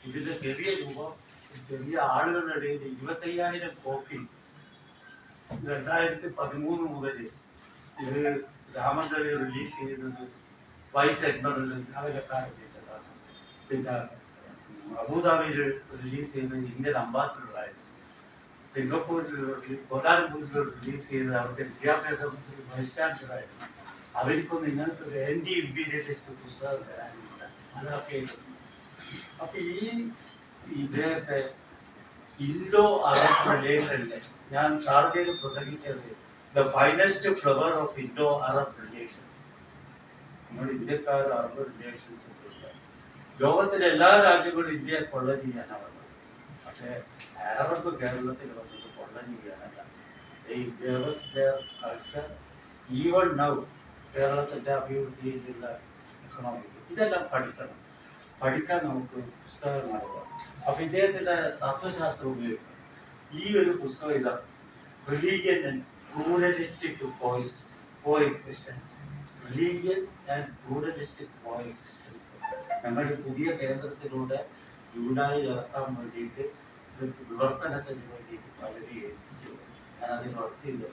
ഇതിന്റെ ചെറിയ രൂപം ചെറിയ ആളുകളുടെ ഇടയിൽ 25,000 കോപ്പി 2013 മുതൽ ഇത് രാമന്തളി റിലീസ് ചെയ്യുന്നത് വൈസ് അഡ്മിറൽ കാലഘട്ടക്കാരനാണ്. പിന്നെ അബുദാബിയിൽ റിലീസ് ചെയ്യുന്നത് ഇന്ത്യൻ അംബാസിഡറായിരുന്നു. സിംഗപ്പൂരിൽ കോലാലംപൂരിൽ റിലീസ് ചെയ്തത് അവിടുത്തെ വിദ്യാഭ്യാസ വൈസ് ചാൻസലറായിരുന്നു. അവർക്കൊന്നും ഇങ്ങനത്തെ ഒരു ആന്റി ഇമ്പീരിയലിസ്റ്റ് പുസ്തകം തരാനില്ല. അതൊക്കെ അപ്പൊ ഇദ്ദേഹത്തെ ഇൻഡോ അറബ് റിലേഷനിലെ ഞാൻ ഷാർജയിൽ പ്രസംഗിച്ചത് the finest flower of Indo Arab relations. നമ്മൾ ഇന്ത്യക്കാർ അറബ് റിലേഷൻസ് ലോകത്തിലെ എല്ലാ രാജ്യങ്ങളും ഇന്ത്യയെ കൊള്ളനി ചെയ്യാനാണ് വന്നത്. പക്ഷേ അറബ് കേരളത്തിൽ വന്നത് കൊള്ളനി ചെയ്യാനല്ല. കൾച്ചർ ഈവൺ നൗ കേരളത്തിന്റെ അഭിവൃദ്ധിയിലുള്ള എക്കണോമിക് ഇതെല്ലാം പഠിക്കാൻ നമുക്ക് പുസ്തകങ്ങളുണ്ട്. അപ്പൊ ഇദ്ദേഹത്തിന്റെ തത്വശാസ്ത്രം ഉപയോഗിക്കും. ഈ ഒരു പുസ്തകം ഇതാ religion and pluralistic coexistence. Religion and pluralistic coexistence ഞങ്ങളുടെ പുതിയ കേന്ദ്രത്തിലൂടെ ജൂലൈയിൽ ഇറക്കാൻ വേണ്ടിയിട്ട് വിവർത്തനത്തിന് വേണ്ടിയിട്ട് പലരും എത്തിച്ചു. ഞാൻ അതിന് വർക്ക് ചെയ്തു.